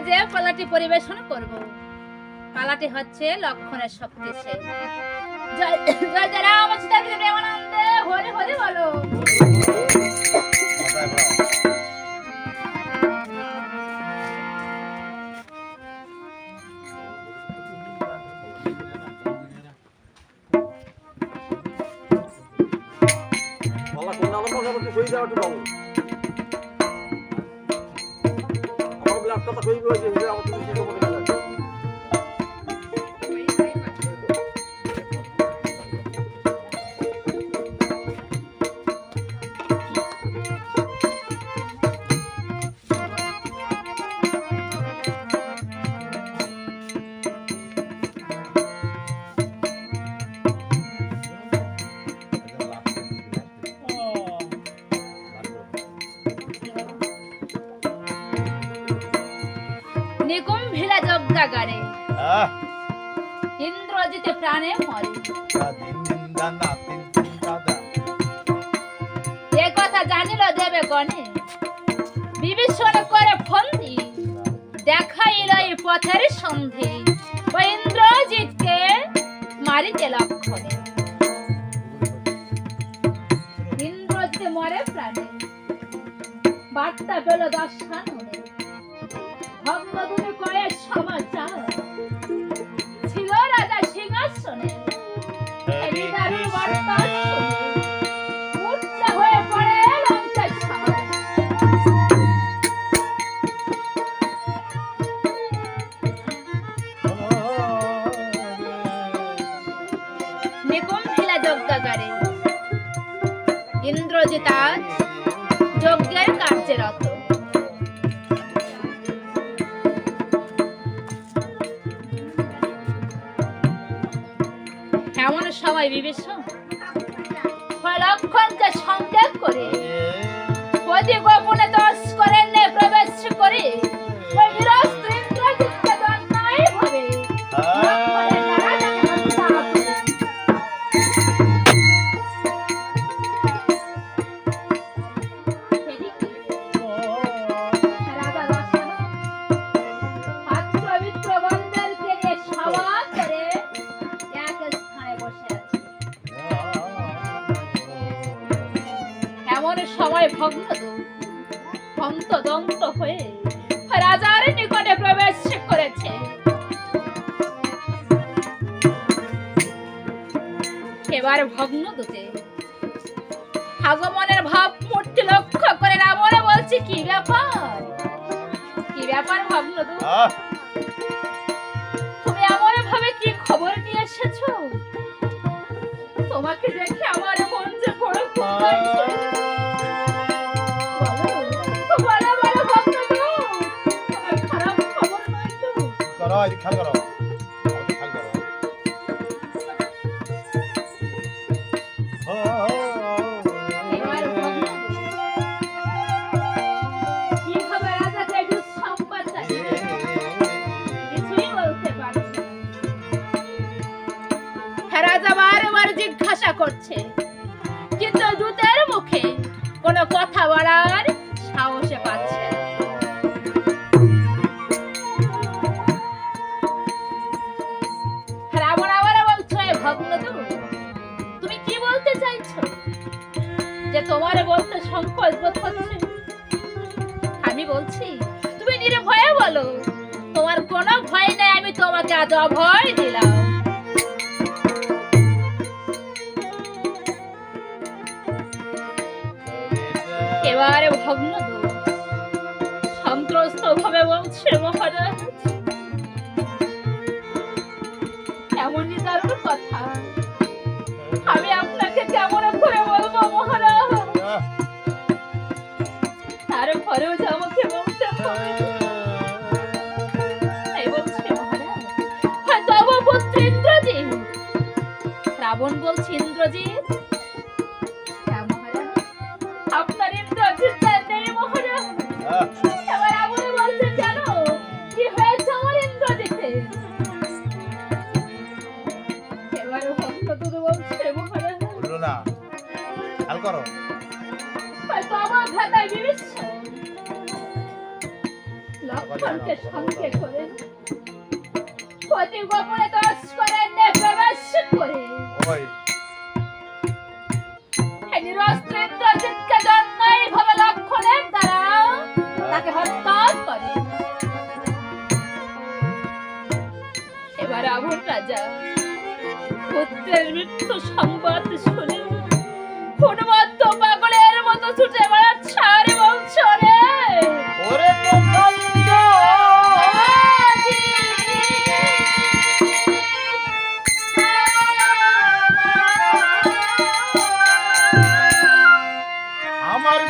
যে পালাটি পরিবেশন করব পালাটি হচ্ছে লক্ষণের শক্তি সে। জয় জয় জয় রাম সীতা প্রেমানন্দে হরি হরি বলো। নিকুম্ভিলা যজ্ঞাগারে ইন্দ্রজিতে প্রাণে মরে। এ কথা জানিল দেবে গণে বিভীষণ করে ফন্দি দেখাইল এই পথের সন্ধে ও ইন্দ্রজিৎকে মারিতে লক্ষণে। ইন্দ্রজিতে মরে প্রাণে বার্তা পেল দর্শাননে ভগ্নভূমি করে সমাচার ছিল রাজা সিংহাসনে। এই দারুণ বার্তা শুনে উচ্চ হয়ে পড়ে লঙ্কার শহর। নিকুম্ভিলা যজ্ঞাগারে ইন্দ্রজিৎ আজ যজ্ঞের কার্যে রত। এমন সময় বিভীষণ লক্ষণ যে সংকেত করে অতি গোপনে দশ করেন প্রবেশ করে ওই নিরস্ত্র ইন্দ্রজিৎকে দণ্ডায় ভাবে লক্ষণের দ্বারা তাকে হত্যা করে। রাজা দশরথ পাত্র মিত্রগণদেরকে নিয়ে সভা করে এক স্থানে বসে আছে। এমন সময় হন্তদন্ত হয়ে রাজার নিকটে প্রবেশ করেছে। এবার ভগ্নদূতে আগমনের ভাব মূর্তি লক্ষ্য করে রাবণে বলছে কি ব্যাপার ভগ্নদূত, তুমি এমন ভাবে কি খবর নিয়ে এসেছো? তোমাকে দেখে আমার মন যে বড় খুশি হয়েছে। বলো ভগ্নদূত, তোমার খারাপ খবর নয় তো? খেয়াল করো এবার ভগ্নদূত কিভাবে রাজাকে একটু সংবাদ জানিয়ে কিছুই বলতে পারছে না। রাজা বারবার জিজ্ঞাসা করছে কিন্তু দূতের মুখে কোনো কথা বলার সাহসে পাচ্ছে না। রাবণ আবার বলছে ভগ্নদূত, তুমি কি বলতে চাইছো যে তোমার বলতে সংকোচ বোধ হচ্ছে? আমি বলছি তুমি নির্ভয়ে বলো, তোমার কোনো ভয় নেই, আমি তোমাকে আজ অভয় দিলাম। এবারে ভগ্নদূত সন্ত্রস্ত ভাবে বলছে মহারাজ এমনই দারুণ কথা আমি আপনাকে কেমন করে বলবো মহারাজ, তারপরেও যে আমাকে বলতে হবে। তাই বলছে মহারাজ তব পুত্র ইন্দ্রজিৎ। রাবণ বলছে ইন্দ্রজিৎ? হ্যাঁ মহারাজ, আপনার ইন্দ্রজিৎ নেই মহারাজ। এবার রাবণ বলছে জানো কি হয়েছে ইন্দ্রজিৎকে সঙ্গে করে অতি গোপনে তস্করের প্রবেশ করে নিরস্ত্র ইন্দ্রজিৎকে জন্যই ভাবে লক্ষণের দ্বারা তাকে হত্যা করে। এবার রাবণ রাজা পুত্রের মৃত্যু সংবাদ শুনে খুনবদ্ধ পাগলের মতো ছুটে বেড়াচ্ছে আর বলছে রে আমার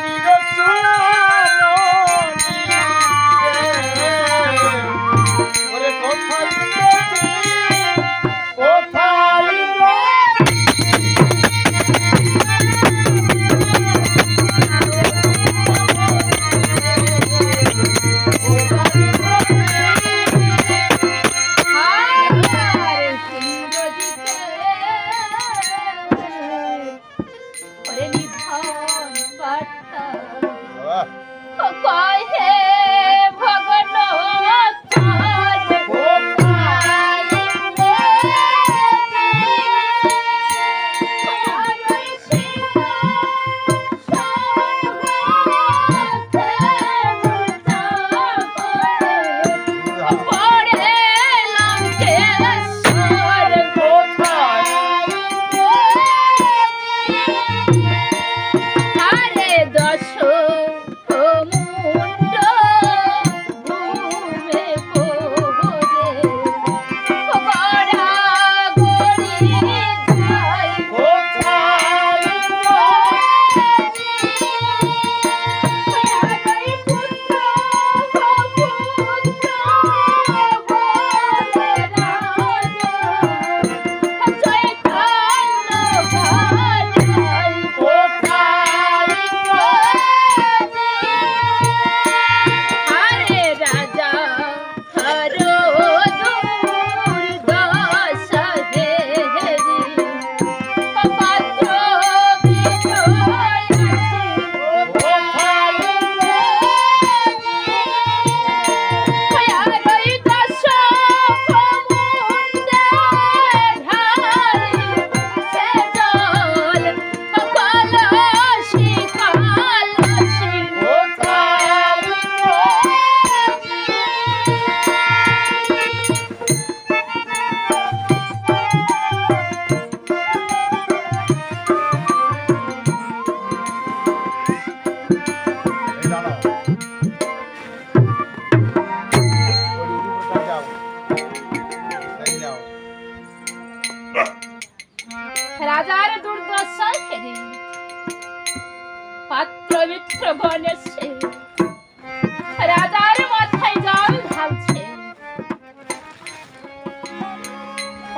রাজার দুর্দশায় ফেরে পাত্র মিত্র গণেছে রাজার মাথায় জল ঢালছে।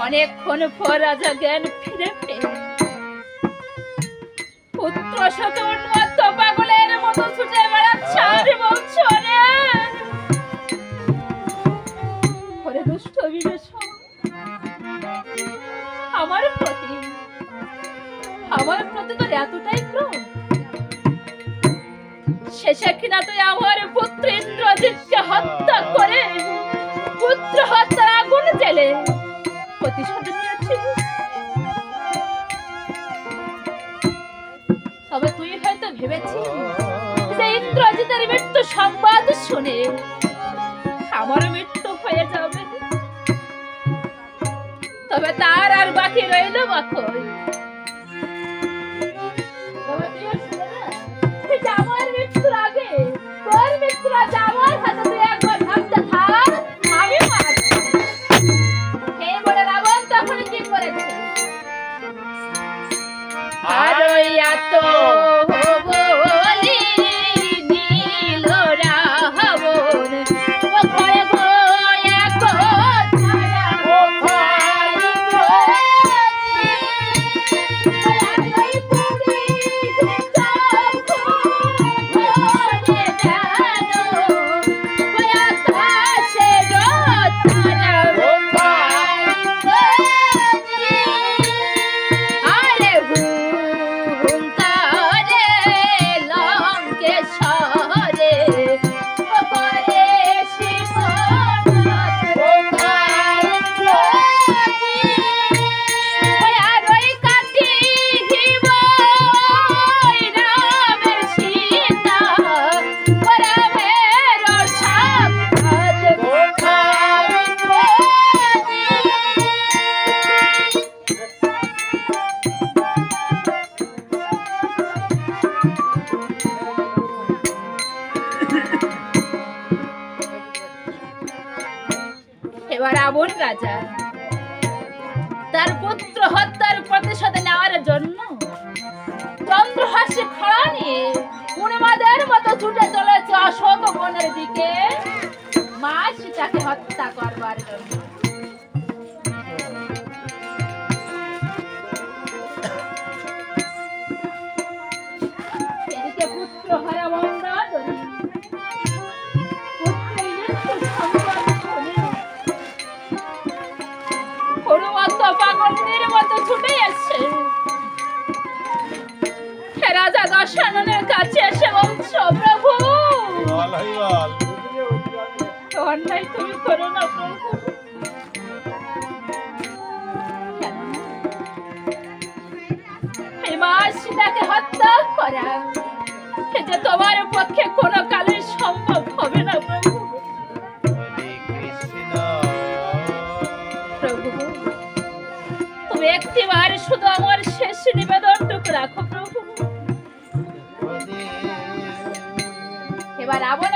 অনেকক্ষণ পর রাজা জ্ঞান ফিরে পেয়ে পুত্র শত উন্মত্ত পাগলের মতো ছুটে বেড়াচ্ছে আর বলছে ওরে দুষ্ট বিবেচন আমার প্রতি তোর এতটাই ক্রোধ শেষে কিনা তুই আমার পুত্র ইন্দ্রজিৎকে হত্যা করে পুত্র হত্যার আগুন জেলে প্রতিশোধ নিয়েছিস। তবে তুই হয়তো ভেবেছিস যে ইন্দ্রজিতের মৃত্যু সংবাদ শুনে আমার মৃত্যু হয়ে যাবে, তবে তার আর বাকি রইল বাকই। আমার মৃত্যুর আগে তোর মৃত্যুর আগে আমার হাতে তুই একবার ভাবতে থাক আমি মারছি। এই বলে রাবণ তখন কি করেছে আর ওই এত বলি নীল রাবণ ও ঘরে ঘরে এবার রাবণ রাজা তার পুত্র হত্যার প্রতিশোধ নেওয়ার জন্য চন্দ্রহাসী খড়া নিয়ে উন্মাদের মতো ছুটে চলেছে অশোক বনের দিকে মা সীতাকে হত্যা করবার জন্য। এদিকে পুত্র হারা মন্দাদরী পুত্রের মৃত্যু সংবাদ শুনে হনুমন্ত পাগলের মতো ছুটে এসে রাজা দশাননের কাছে এসে বলছো, প্রভু অন্যায় তুমি করো না প্রভু, এই মা সীতাকে হত্যা করা এ যে তোমার পক্ষে কোনো কালে সম্ভব হবে না প্রভু। প্রভু তুমি একটিবার শুধু আমার শেষ নিবেদনটুকু রাখো প্রভু। এবার রাবণ